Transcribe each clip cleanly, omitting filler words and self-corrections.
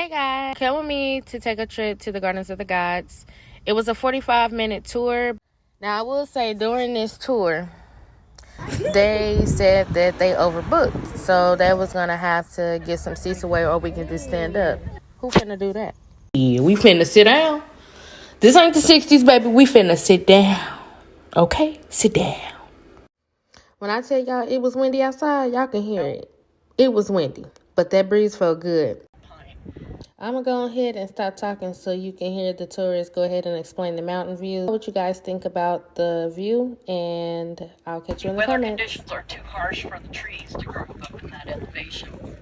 Hey guys, come with me to take a trip to the Gardens of the Gods. It was a 45-minute tour. Now I will say during this tour, they said that they overbooked. So they was gonna have to get some seats away or we can just stand up. Who finna do that? Yeah, we finna sit down. This ain't the 60s, baby. We finna sit down. Okay? Sit down. When I tell y'all it was windy outside, y'all can hear it. It was windy, but that breeze felt good. I'm going to go ahead and stop talking so you can hear the tourists go ahead and explain the mountain view. What you guys think about the view, and I'll catch you in the comments. Weather conditions are too harsh for the trees to grow up in that elevation.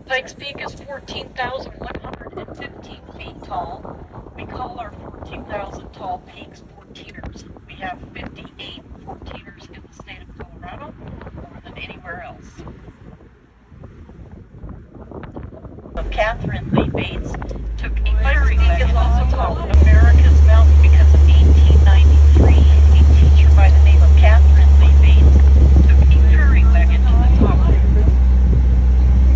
Pikes Peak is 14,115 feet tall. We call our 14,000 tall peaks 14ers. We have 58 14ers in the state of Colorado, more than anywhere else. Catherine Lee Bates took a firing leg. It's also called America's Mountain because in 1893, a teacher by the name of Catherine Lee Bates took a firing wagon to the top.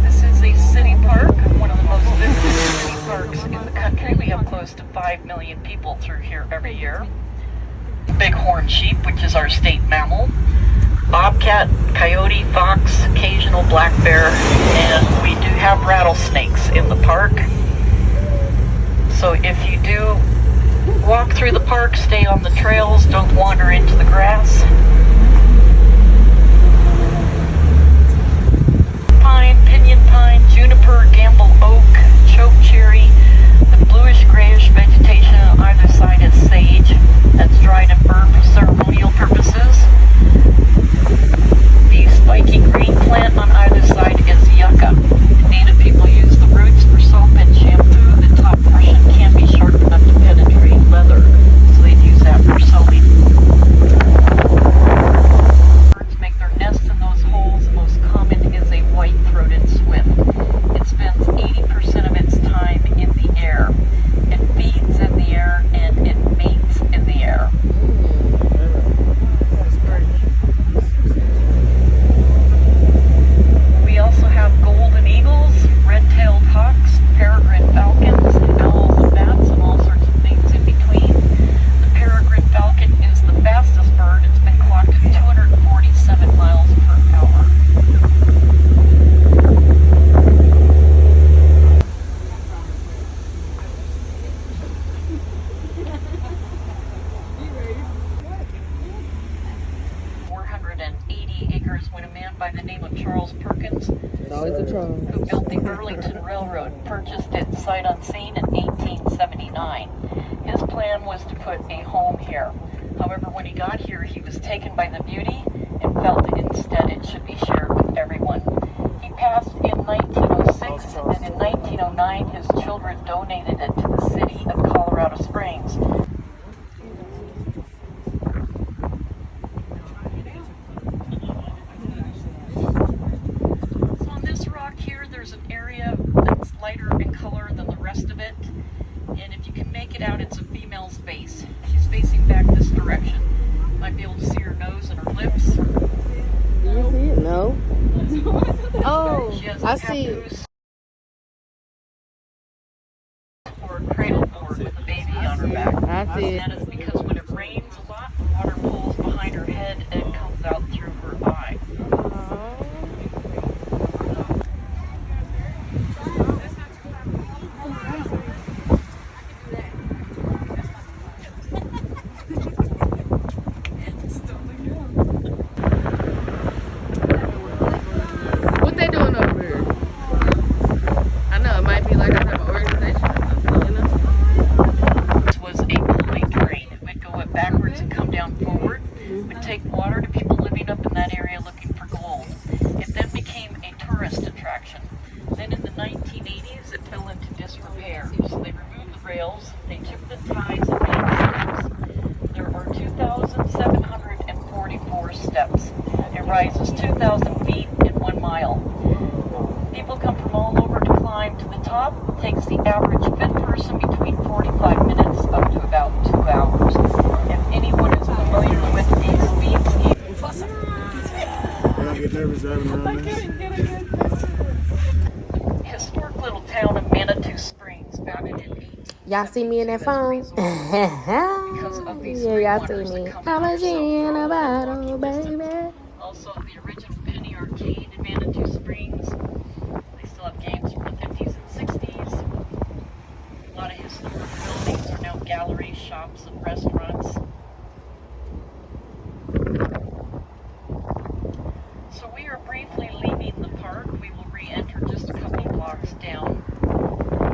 This is a city park, one of the most visited city parks in the country. We have close to 5 million people through here every year. Bighorn sheep, which is our state mammal. Bobcat, coyote, fox, occasional black bear, and we do have rattlesnakes in the park. So if you do walk through the park, stay on the trails, don't wander into the grass. Pine, pinyon pine, juniper, gamble oak, chokecherry, the bluish-grayish vegetation on either side is sage. That's dried and burned for ceremonial purposes. The spiky green plant on either side is yucca. Native people use the roots for soap and shampoo. The top portion can be sharp enough to penetrate leather, so they'd use that for sewing. Birds make their nests in those holes. The most common is a white-throated swift. It spends 80% of its time in the air. It feeds in the air and it mates in the air. We also have golden eagles, red-tailed hawks, peregrine falcons, owls and bats, and all sorts of things in between. The peregrine falcon is the fastest bird. It's been clocked at 247 miles per hour. When a man by the name of Charles Perkins, who built the Burlington Railroad, purchased it sight unseen in 1879. His plan was to put a home here. However, when he got here, he was taken by the beauty and felt that instead it should be shared with everyone. He passed in 1906, and in 1909, his children donated it to the city of Colorado Springs. There's an area that's lighter in color than the rest of it, and if you can make it out, it's a female's face. She's facing back this direction. Might be able to see her nose and her lips. Do you see it? No. Oh, she has I see it. Or a cradle board with a baby on her back. I see it. And that is because when it rains a lot, the water pulls behind her head and comes out through her eye. They took the ties and made steps. There are 2,744 steps. It rises 2,000 feet in 1 mile. People come from all over to climb to the top. It takes the average fit person between 45 minutes up to about 2 hours. If anyone is familiar with a speed ski, I get nervous driving around this. historic little town of Manitou Springs, founded in 18. Y'all see me in that phone? Because of these Yeah, y'all see waters me. that come I'm a out, so genie in a they're all bottle, walking distance. baby. Also, the original Penny Arcade in Manitou Springs. They still have games from the 50s and 60s. A lot of historic buildings are now galleries, shops, and restaurants. So we are briefly leaving the park. We will re-enter just a couple blocks down.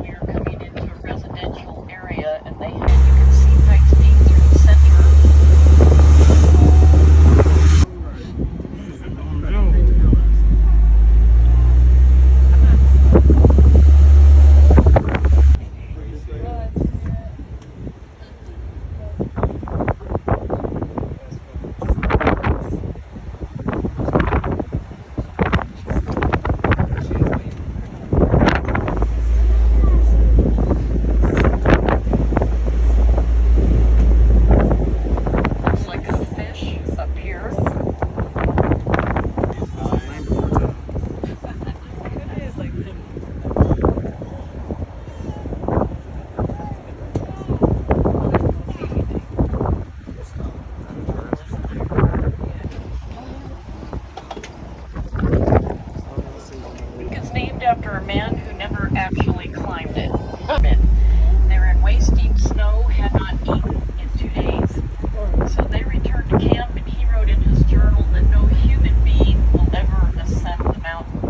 We are coming into a residential area, and you can see Pikes Peak through the center. Looks like a fish up here. It's named after a man who never actually climbed it. They were in waist-deep snow, had not eaten in 2 days. So they returned to camp, and he wrote in his journal that no human being will ever ascend the mountain.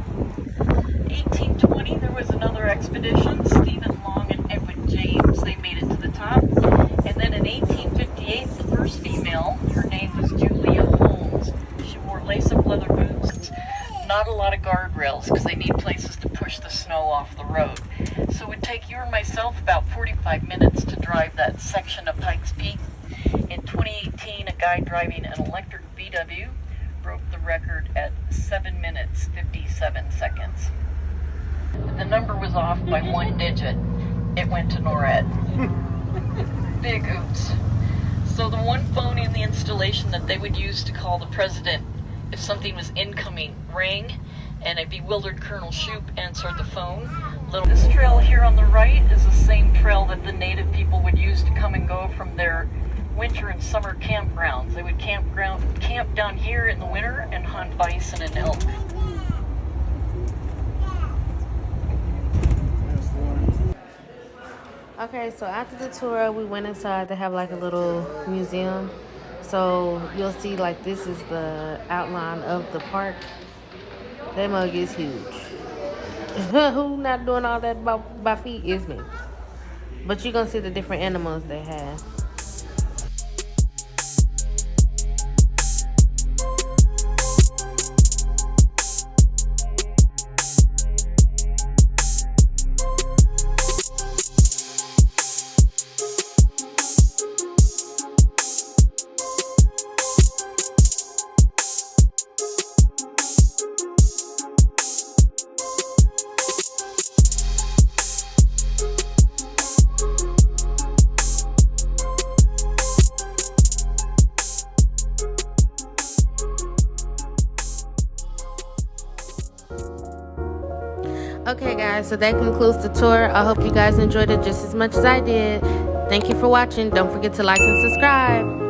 1820, there was another expedition. Stephen Long and Edwin James, they made it to the top. And then in 1858, the first female, her name was Julia Holmes. She wore lace-up leather boots. Not a lot of guardrails because they need places to push the snow off the road. So it would take you or myself about 45 minutes to drive that section of Pikes Peak. In 2018, a guy driving an electric VW broke the record at 7 minutes 57 seconds. The number was off by 1 digit. It went to NORAD. Big oops. So the one phone in the installation that they would use to call the president if something was incoming rang, and a bewildered Colonel Shoup answered the phone. This trail here on the right is the same trail that the native people would use to come and go from their winter and summer campgrounds. They would camp down here in the winter and hunt bison and elk. Okay, so after the tour, we went inside to have like a little museum. So you'll see like this is the outline of the park. That mug is huge. Who not doing all that by feet is me. But you're gonna see the different animals they have. Okay guys, so that concludes the tour. I hope you guys enjoyed it just as much as I did. Thank you for watching. Don't forget to like and subscribe.